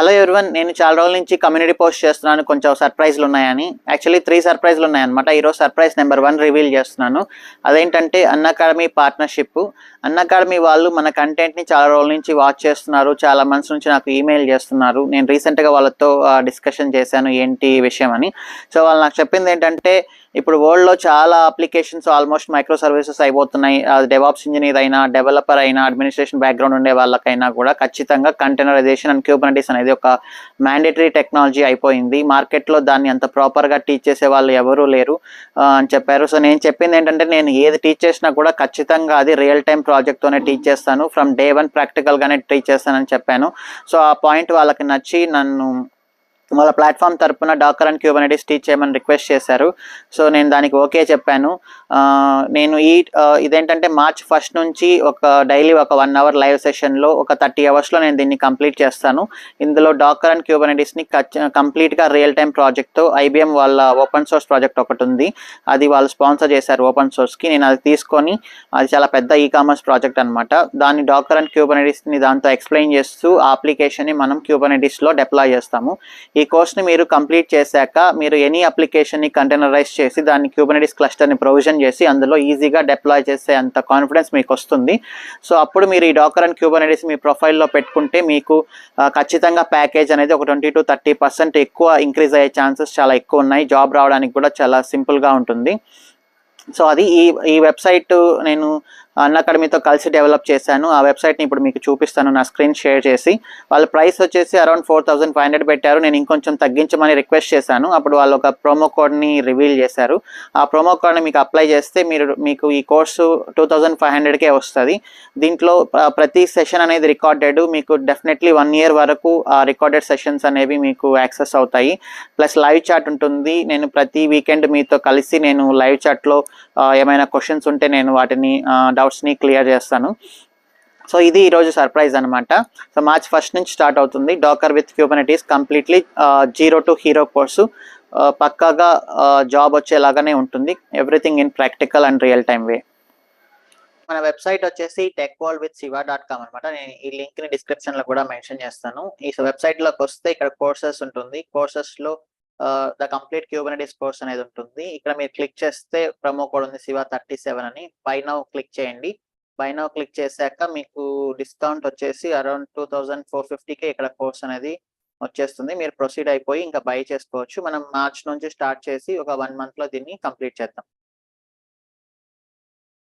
Hello everyone, నేను చాలా రోజుల నుంచి కమ్యూనిటీ పోస్ట్ చేస్తున్నాను కొంచెం సర్ప్రైజ్లు ఉన్నాయని. యాక్చువల్లీ 3 సర్ప్రైజ్లు ఉన్నాయన్నమాట. ఈరోజు సర్ప్రైజ్ నెంబర్ 1 రివీల్ చేస్తున్నాను. అదేంటంటే అన్అకాడమీ పార్ట్నర్షిప్. అన్అకాడమీ వాళ్ళు మన కంటెంట్ని చాలా రోజుల నుంచి వాచ్ చేస్తున్నారు. చాలా మంత్స్ నుంచి నాకు ఈమెయిల్ చేస్తున్నారు. నేను రీసెంట్గా వాళ్ళతో డిస్కషన్ చేశాను ఏంటి విషయం అని. సో వాళ్ళు నాకు చెప్పింది ఏంటంటే, ఇప్పుడు వరల్డ్లో చాలా అప్లికేషన్స్ ఆల్మోస్ట్ మైక్రో సర్వీసెస్ అయిపోతున్నాయి. డెవాప్స్ ఇంజనీర్ అయినా, డెవలపర్ అయినా, అడ్మినిస్ట్రేషన్ బ్యాక్గ్రౌండ్ ఉండే వాళ్ళకైనా కూడా ఖచ్చితంగా కంటైనరైజేషన్ అండ్ క్యూబర్నెటిస్ అనేది ఒక మ్యాండేటరీ టెక్నాలజీ అయిపోయింది. మార్కెట్లో దాన్ని అంత ప్రాపర్గా టీచ్ చేసే వాళ్ళు ఎవరూ లేరు అని చెప్పారు. సో నేను చెప్పింది ఏంటంటే, నేను ఏది టీచ్ చేసినా కూడా ఖచ్చితంగా అది రియల్ టైం ప్రాజెక్ట్తోనే టీచ్ చేస్తాను. ఫ్రమ్ డే 1 ప్రాక్టికల్గానే టీచ్ చేస్తానని చెప్పాను. సో ఆ పాయింట్ వాళ్ళకి నచ్చి నన్ను వాళ్ళ ప్లాట్ఫామ్ తరపున డాకర్ అండ్ క్యూబర్నెటిస్ టీచ్ చేయమని రిక్వెస్ట్ చేశారు. సో నేను దానికి ఓకే చెప్పాను. నేను ఇదేంటంటే మార్చ్ 1 నుంచి డైలీ ఒక 1 అవర్ లైవ్ సెషన్లో ఒక 30 అవర్స్లో నేను దీన్ని కంప్లీట్ చేస్తాను. ఇందులో డాకర్ అండ్ క్యూబర్నెటిస్ని కంప్లీట్గా రియల్ టైం ప్రాజెక్ట్తో ఐబిఎం వాళ్ళ ఓపెన్ సోర్స్ ప్రాజెక్ట్ ఒకటి ఉంది, అది వాళ్ళు స్పాన్సర్ చేశారు ఓపెన్ సోర్స్కి. నేను అది తీసుకొని, అది చాలా పెద్ద ఈకామర్స్ ప్రాజెక్ట్ అనమాట, దాన్ని డాకర్ అండ్ క్యూబర్నెటిస్ని దాంతో ఎక్స్ప్లెయిన్ చేస్తూ ఆ అప్లికేషన్ని మనం క్యూబర్నెటిస్లో డిప్లాయ్ చేస్తాము. ఈ కోర్స్ని మీరు కంప్లీట్ చేశాక మీరు ఎనీ అప్లికేషన్ని కంటైనరైజ్ చేసి దాన్ని క్యూబర్నెటిస్ క్లస్టర్ని ప్రొవిజన్ చేసి అందులో ఈజీగా డిప్లాయ్ చేసే అంత కాన్ఫిడెన్స్ మీకు వస్తుంది. సో అప్పుడు మీరు ఈ డాకర్ అండ్ క్యూబర్నెటిస్ మీ ప్రొఫైల్లో పెట్టుకుంటే మీకు ఖచ్చితంగా ప్యాకేజ్ అనేది ఒక 20 to 30% ఎక్కువ ఇంక్రీజ్ అయ్యే ఛాన్సెస్ చాలా ఎక్కువ ఉన్నాయి. జాబ్ రావడానికి కూడా చాలా సింపుల్గా ఉంటుంది. సో అది ఈ వెబ్సైట్ నేను అన్అకాడమీతో కలిసి డెవలప్ చేశాను. ఆ వెబ్సైట్ని ఇప్పుడు మీకు చూపిస్తాను నా స్క్రీన్ షేర్ చేసి. వాళ్ళ ప్రైస్ వచ్చేసి అరౌండ్ 4500 పెట్టారు. నేను ఇంకొంచెం తగ్గించమని రిక్వెస్ట్ చేశాను. అప్పుడు వాళ్ళు ఒక ప్రోమో కోడ్ని రివీల్ చేశారు. ఆ ప్రోమో కోడ్ని మీకు అప్లై చేస్తే మీకు ఈ కోర్సు 2500కే వస్తుంది. దీంట్లో ప్రతి సెషన్ అనేది రికార్డెడ్. మీకు డెఫినెట్లీ 1 year వరకు ఆ రికార్డెడ్ సెషన్స్ అనేవి మీకు యాక్సెస్ అవుతాయి. ప్లస్ లైవ్ చాట్ ఉంటుంది. నేను ప్రతి వీకెండ్ మీతో కలిసి నేను లైవ్ చాట్లో ఏమైనా క్వశ్చన్స్ ఉంటే నేను వాటిని డౌట్స్ని క్లియర్ చేస్తాను. సో ఇది ఈరోజు సర్ప్రైజ్ అనమాట. సో మార్చ్ 1 నుంచి స్టార్ట్ అవుతుంది. Docker with Kubernetes completely 0 to hero course. పక్కాగా జాబ్ వచ్చేలాగానే ఉంటుంది. Everything in practical and real time way. మన వెబ్సైట్ వచ్చేసి techworldwithsiva.com అనమాట. నేను ఈ లింక్ని డిస్క్రిప్షన్లో కూడా మెన్షన్ చేస్తాను. ఈ వెబ్సైట్లోకి వస్తే ఇక్కడ కోర్సెస్ ఉంటుంది. కోర్సెస్లో ద కంప్లీట్ క్యూబర్నెటిస్ కోర్స్ అనేది ఉంటుంది. ఇక్కడ మీరు క్లిక్ చేస్తే ప్రమో కోడ్ ఉంది siva37 అని. బై నౌ క్లిక్ చేయండి. బై నౌ క్లిక్ చేశాక మీకు డిస్కౌంట్ వచ్చేసి అరౌండ్ 2450కే ఇక్కడ కోర్స్ అనేది వచ్చేస్తుంది. మీరు ప్రొసీడ్ అయిపోయి ఇంకా బై చేసుకోవచ్చు. మనం మార్చ్ నుంచి స్టార్ట్ చేసి ఒక 1 monthలో దీన్ని కంప్లీట్ చేద్దాం.